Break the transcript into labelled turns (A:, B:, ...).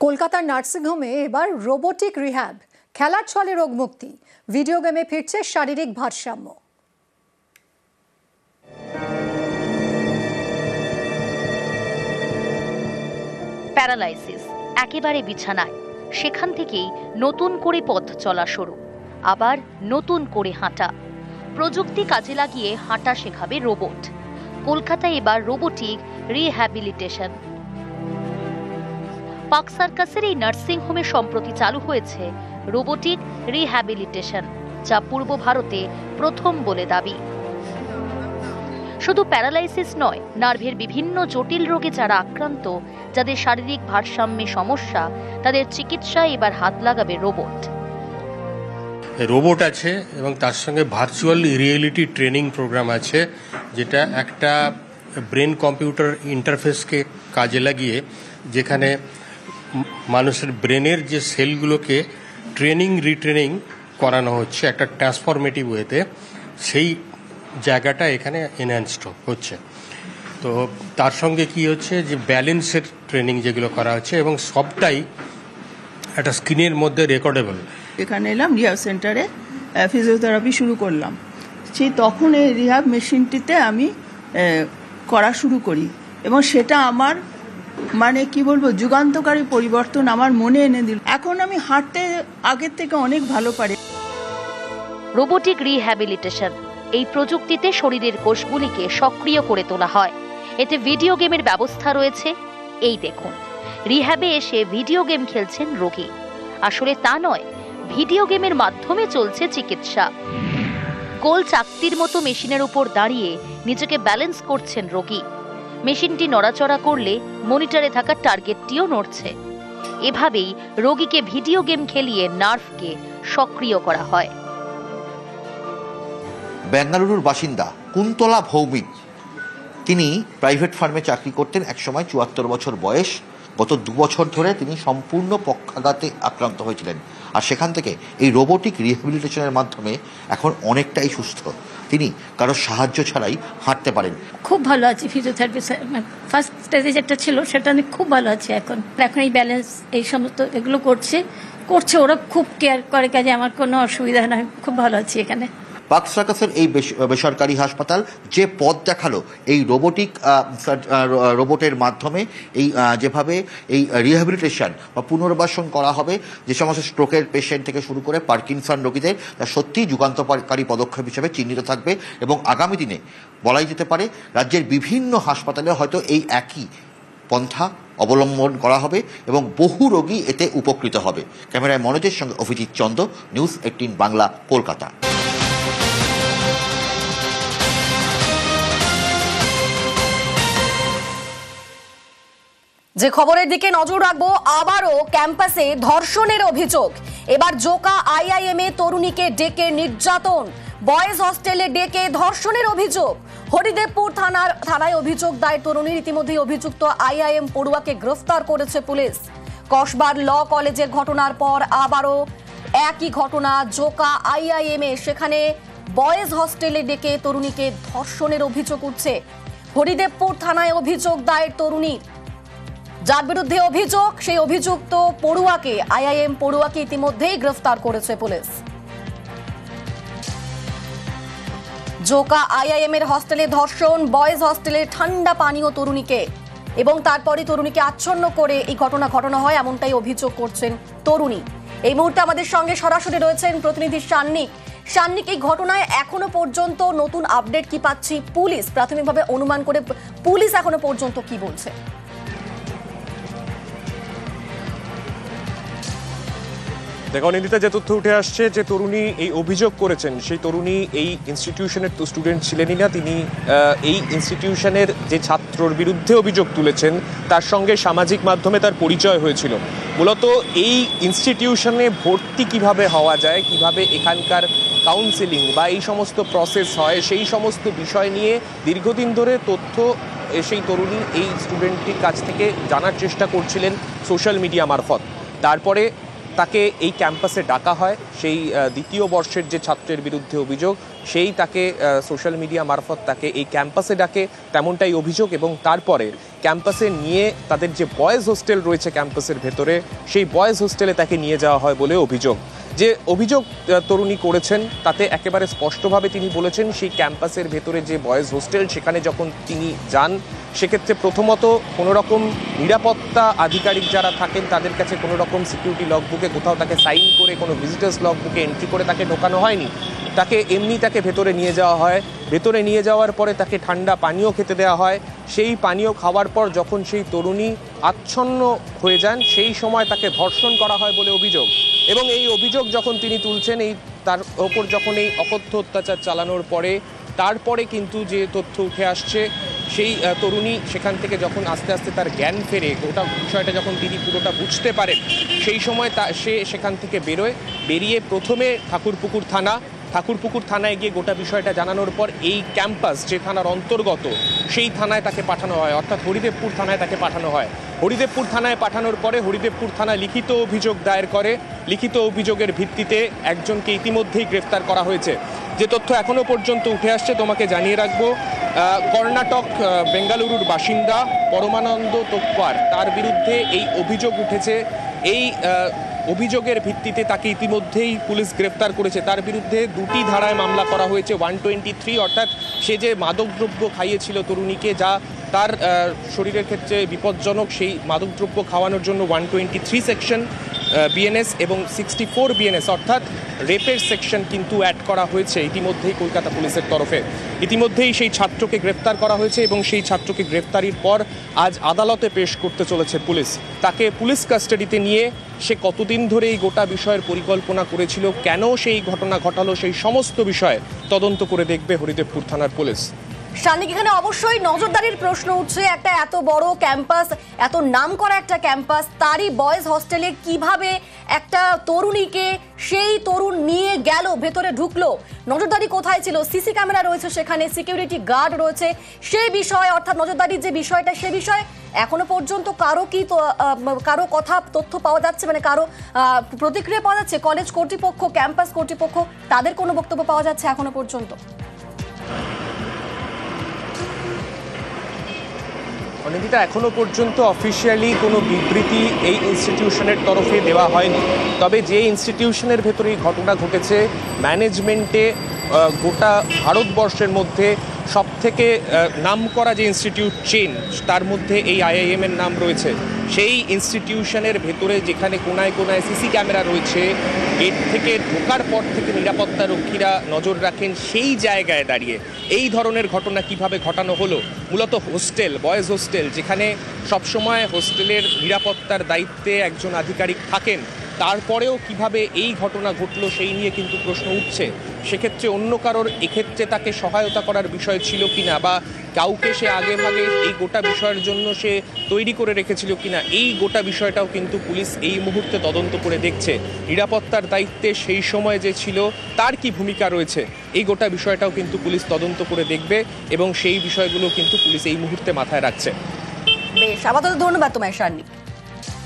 A: কলকাতার নার্সিংহোমে এবার রোবোটিক রিহ্যাব, খেলার ছলে রোগমুক্তি, ভিডিও গেমে ফিরছে শারীরিক ভারসাম্য।
B: প্যারালাইসিস একেবারে বিছানায়, সেখান থেকেই নতুন করে পথ চলা শুরু, আবার নতুন করে হাঁটা। প্রযুক্তি কাজে লাগিয়ে হাঁটা শেখাবে রোবট। কলকাতায় এবার রোবোটিক রিহ্যাবিলিটেশন। পার্ক সার্কাসের এই নার্সিং হোমে সম্প্রতি চালু হয়েছে রোবোটিক রিহ্যাবিলিটেশন, যা পূর্ব ভারতে প্রথম বলে দাবি। শুধু প্যারালাইসিস নয়, নার্ভের বিভিন্ন জটিল রোগে যারা আক্রান্ত, যাদের শারীরিক ভারসাম্যে সমস্যা, তাদের চিকিৎসায় এবার হাত লাগাবে রোবট।
C: রোবট আছে এবং তার সঙ্গে ভার্চুয়াল রিয়েলিটি ট্রেনিং প্রোগ্রাম আছে, যেটা একটা ব্রেন কম্পিউটার ইন্টারফেসকে কাজে লাগিয়ে, যেখানে মানুষের ব্রেনের যে সেলগুলোকে ট্রেনিং রিট্রেনিং করানো হচ্ছে একটা ট্রান্সফরমেটিভ ওয়েতে, সেই জায়গাটা এখানে এনহ্যান্সড হচ্ছে। তো তার সঙ্গে কি হচ্ছে যে ব্যালেন্সের ট্রেনিং যেগুলো করা হচ্ছে, এবং সবটাই একটা স্ক্রিনের মধ্যে রেকর্ডেবল।
D: এখানে এলাম রিহ্যাব সেন্টারে, ফিজিওথেরাপি শুরু করলাম। সেই তখন এই রিহ্যাব মেশিনটিতে আমি করা শুরু করি, এবং সেটা আমার মানে কি বলবো, যুগান্তকারী পরিবর্তন আমার মনে এনে দিল। এখন আমি হাঁটতে আগের থেকে অনেক ভালো পারি।
B: রোবোটিক রিহ্যাবিলিটেশন, এই প্রযুক্তিতে শরীরের কোষগুলিকে সক্রিয় করে তোলা হয়। এতে ভিডিও গেমের ব্যবস্থা রয়েছে। এই দেখুন, রিহ্যাবে এসে ভিডিও গেম খেলছেন রোগী। আসলে তা নয়, ভিডিও গেমের মাধ্যমে চলছে চিকিৎসা। গোল চাকতির মতো মেশিনের উপর দাঁড়িয়ে নিজেকে ব্যালেন্স করছেন রোগী। মেশিনটি নড়াচড়া করলে মনিটরে থাকা টার্গেটটিও নড়ছে। এভাবেই রোগীকে ভিডিও গেম খেলিয়ে নার্ভকে সক্রিয় করা হয়।
E: বেঙ্গালুরুর বাসিন্দা কুন্তলা ভৌমিক, তিনি প্রাইভেট ফার্মে চাকরি করতেন একসময়। ৭৪ বছর বয়স। গত ২ বছর ধরে তিনি সম্পূর্ণ পক্ষাঘাতে আক্রান্ত হয়েছিলেন, আর সেখান থেকে এই রোবোটিক রিহ্যাবিলিটেশনের মাধ্যমে এখন অনেকটাই সুস্থ। তিনি কারো সাহায্য ছাড়াই হাঁটতে পারেন।
F: খুব ভালো আছি। ফিজিওথেরাপি ফার্স্ট স্টেজে যেটা ছিল সেটা আমি খুব ভালো আছি। এখন এই ব্যালেন্স এই সমস্ত এগুলো করছে ওরা খুব কেয়ার করে, কাজে আমার কোনো অসুবিধা নয়, খুব ভালো আছি এখানে।
E: পার্ক সার্কাসের এই বেসরকারি হাসপাতাল যে পথ দেখালো এই রোবটের মাধ্যমে, এই যেভাবে এই রিহ্যাবিলিটেশন বা পুনর্বাসন করা হবে যে সমস্ত স্ট্রোকের পেশেন্ট থেকে শুরু করে পার্কিনসন রোগীদের, তা সত্যিই যুগান্তকারী পদক্ষেপ হিসেবে চিহ্নিত থাকবে। এবং আগামী দিনে বলাই যেতে পারে রাজ্যের বিভিন্ন হাসপাতালে হয়তো এই একই পন্থা অবলম্বন করা হবে এবং বহু রোগী এতে উপকৃত হবে। ক্যামেরায় মনোজের সঙ্গে অভিজিৎ চন্দ, নিউজ 18 বাংলা, কলকাতা।
G: যে খবরের দিকে নজর রাখবো, আবারও ক্যাম্পাসে ধর্ষণের অভিযোগ। এবার জোকা আইআইএম এ তরুণীকে ডেকে নির্যাতন, বয়েজ হস্টেলে ডেকে ধর্ষণের অভিযোগ। হরিদেবপুর থানায় অভিযোগ দায়ের তরুণীর। ইতিমধ্যেই অভিযুক্ত আইআইএম পড়ুয়াকে গ্রেফতার করেছে পুলিশ। কসবার ল কলেজের ঘটনার পর আবারও একই ঘটনা জোকা আইআইএম এ, সেখানে বয়েজ হস্টেলে ডেকে তরুণীকে ধর্ষণের অভিযোগ উঠছে। হরিদেবপুর থানায় অভিযোগ দায়ের তরুণীর। যার বিরুদ্ধে অভিযোগ, সেই অভিযুক্ত পড়ুয়াকে, আইআইএম পড়ুয়াকে ইতিমধ্যেই গ্রেফতার করেছে পুলিশ। জোকা আইআইএম এর হস্টেলে ধর্ষণ, বয়েজ হস্টেলে ঠান্ডা পানীয় তরুণীকে, এবং তারপরে তরুণীকে আচ্ছন্ন করে এই ঘটনা হয়, এমনটাই অভিযোগ করছেন তরুণী। এই মুহূর্তে আমাদের সঙ্গে সরাসরি রয়েছেন প্রতিনিধি সান্নিক। এই ঘটনায় এখনো পর্যন্ত নতুন আপডেট কি পাচ্ছি পুলিশ? প্রাথমিকভাবে অনুমান করে পুলিশ এখনো পর্যন্ত কি বলছে?
H: দেখো নিন্দিতা, যে তথ্য উঠে আসছে, যে তরুণী এই অভিযোগ করেছেন, সেই তরুণী এই ইনস্টিটিউশনের তো স্টুডেন্ট ছিলেনই না। তিনি এই ইনস্টিটিউশনের যে ছাত্রর বিরুদ্ধে অভিযোগ তুলেছেন, তার সঙ্গে সামাজিক মাধ্যমে তার পরিচয় হয়েছিল। মূলত এই ইনস্টিটিউশনে ভর্তি কিভাবে হওয়া যায়, কিভাবে এখানকার কাউন্সেলিং বা এই সমস্ত প্রসেস হয়, সেই সমস্ত বিষয় নিয়ে দীর্ঘদিন ধরে তথ্য সেই তরুণী এই স্টুডেন্টটির কাছ থেকে জানার চেষ্টা করছিলেন সোশ্যাল মিডিয়া মারফত। তারপরে তাকে এই ক্যাম্পাসে ডাকা হয়। সেই দ্বিতীয় বর্ষের যে ছাত্রের বিরুদ্ধে অভিযোগ, সেই তাকে সোশ্যাল মিডিয়া মারফত তাকে এই ক্যাম্পাসে ডাকে, তেমনটাই অভিযোগ। এবং তারপরে ক্যাম্পাসে নিয়ে তাদের যে বয়েজ হোস্টেল রয়েছে ক্যাম্পাসের ভেতরে, সেই বয়েজ হোস্টেলে তাকে নিয়ে যাওয়া হয় বলে অভিযোগ। যে অভিযোগ তরুণী করেছেন তাতে একেবারে স্পষ্টভাবে তিনি বলেছেন সেই ক্যাম্পাসের ভেতরে যে বয়েজ হোস্টেল, সেখানে যখন তিনি যান সেক্ষেত্রে প্রথমত কোনো রকম নিরাপত্তা আধিকারিক যারা থাকেন তাদের কাছে কোনো রকম সিকিউরিটি লগবুকে কোথাও তাকে সাইন করে, কোনো ভিজিটার্স লগবুকে এন্ট্রি করে তাকে ঢোকানো হয়নি। তাকে এমনি তাকে ভেতরে নিয়ে যাওয়া হয়। ভেতরে নিয়ে যাওয়ার পরে তাকে ঠান্ডা পানীয় খেতে দেওয়া হয়। সেই পানীয় খাওয়ার পর যখন সেই তরুণী আচ্ছন্ন হয়ে যান সেই সময় তাকে ধর্ষণ করা হয় বলে অভিযোগ। এবং এই অভিযোগ যখন তিনি তুলছেন, এই তার ওপর যখন এই অকথ্য অত্যাচার চালানোর পরে তারপরে কিন্তু যে তথ্য উঠে আসছে, সেই তরুণী সেখান থেকে যখন আস্তে আস্তে তার জ্ঞান ফেরে, গোটা বিষয়টা যখন তিনি পুরোটা বুঝতে পারেন, সেই সময় সে সেখান থেকে বেরিয়ে প্রথমে ঠাকুরপুকুর থানায় গিয়ে গোটা বিষয়টা জানানোর পর এই ক্যাম্পাস যে থানার অন্তর্গত সেই থানায় তাকে পাঠানো হয়, অর্থাৎ হরিদেবপুর থানায় তাকে পাঠানো হয়। হরিদেবপুর থানায় পাঠানোর পরে হরিদেবপুর থানা লিখিত অভিযোগ দায়ের করে। লিখিত অভিযোগের ভিত্তিতে একজনকে ইতিমধ্যেই গ্রেফতার করা হয়েছে। যে তথ্য এখনো পর্যন্ত উঠে আসছে তোমাকে জানিয়ে রাখবো, কর্ণাটক বেঙ্গালুরুর বাসিন্দা পরমানন্দ তোপ্পার, তার বিরুদ্ধে এই অভিযোগ উঠেছে। এই অভিযোগের ভিত্তিতে তাকে ইতিমধ্যেই পুলিশ গ্রেফতার করেছে। তার বিরুদ্ধে 2টি ধারায় মামলা করা হয়েছে। 123, অর্থাৎ সে যে মাদকদ্রব্য খাইয়েছিল তরুণীকে, যা তার শরীরের ক্ষেত্রে বিপজ্জনক, সেই মাদকদ্রব্য খাওয়ানোর জন্য 123 সেকশন বিএনএস এবং 64 বিএনএস অর্থাৎ রেপের সেকশন কিন্তু অ্যাড করা হয়েছে ইতিমধ্যেই কলকাতা পুলিশের তরফে। ইতিমধ্যেই সেই ছাত্রকে গ্রেফতার করা হয়েছে এবং সেই ছাত্রকে গ্রেফতারির পর আজ আদালতে পেশ করতে চলেছে পুলিশ। তাকে পুলিশ কাস্টাডিতে নিয়ে সে কতদিন ধরে এই গোটা বিষয়ের পরিকল্পনা করেছিল, কেন সেই ঘটনা ঘটালো, সেই সমস্ত বিষয়ে তদন্ত করে দেখবে হরিদেবপুর থানার পুলিশ।
G: শানিক, এখানে অবশ্যই নজরদারির প্রশ্ন উঠছে। একটা এত বড় ক্যাম্পাস, এত নামকরা একটা ক্যাম্পাস, তারই বয়েজ হোস্টেলে কিভাবে একটা তরুণীকে সেই তরুণ নিয়ে গেল, ভেতরে ঢুকলো? নজরদারি কোথায় ছিল? সিসি ক্যামেরা রয়েছে, সেখানে সিকিউরিটি গার্ড রয়েছে, সেই বিষয়ে অর্থাৎ নজরদারির যে বিষয়টা, সে বিষয়ে এখনো পর্যন্ত কারো কথা তথ্য পাওয়া যাচ্ছে, মানে কারো প্রতিক্রিয়া পাওয়া যাচ্ছে? কলেজ কর্তৃপক্ষ, ক্যাম্পাস কর্তৃপক্ষ, তাদের কোনো বক্তব্য পাওয়া যাচ্ছে এখনো পর্যন্ত?
H: অনিন্দিতা, এখনো পর্যন্ত অফিসিয়ালি কোনো বিবৃতি এই ইনস্টিটিউশনের তরফে দেওয়া হয়নি। তবে যে ইনস্টিটিউশনের ভেতরে এই ঘটনা ঘটেছে, ম্যানেজমেন্টে গোটা ভারতবর্ষের মধ্যে সবথেকে নামকরা যে ইনস্টিটিউট চেন, তার মধ্যে এই IIM এর নাম রয়েছে। সেই ইনস্টিটিউশনের ভেতরে যেখানে কোনায় কোনায় সিসি ক্যামেরা রয়েছে, গেট থেকে ঢোকার পর থেকে নিরাপত্তা রক্ষীরা নজর রাখেন, সেই জায়গায় দাঁড়িয়ে এই ধরনের ঘটনা কিভাবে ঘটানো হলো? মূলত হোস্টেল, বয়েজ হোস্টেল, যেখানে সবসময় হোস্টেলের নিরাপত্তার দায়িত্বে একজন আধিকারিক থাকেন, তারপরেও কিভাবে এই ঘটনা ঘটলো সেই নিয়ে কিন্তু প্রশ্ন উঠছে। সেক্ষেত্রে অন্য কারোর এক্ষেত্রে তাকে সহায়তা করার বিষয় ছিল কিনা, বা কাউকে সে আগে ভাগে এই গোটা বিষয়ের জন্য সে তৈরি করে রেখেছিল কিনা, এই গোটা বিষয়টাও কিন্তু পুলিশ এই মুহূর্তে তদন্ত করে দেখছে। নিরাপত্তার দায়িত্বে সেই সময় যে ছিল তার কি ভূমিকা রয়েছে, এই গোটা বিষয়টাও কিন্তু পুলিশ তদন্ত করে দেখবে এবং সেই বিষয়গুলো কিন্তু পুলিশ এই মুহূর্তে মাথায় রাখছে।
G: বেশ, আপাতত ধন্যবাদ তোমায় শানিক।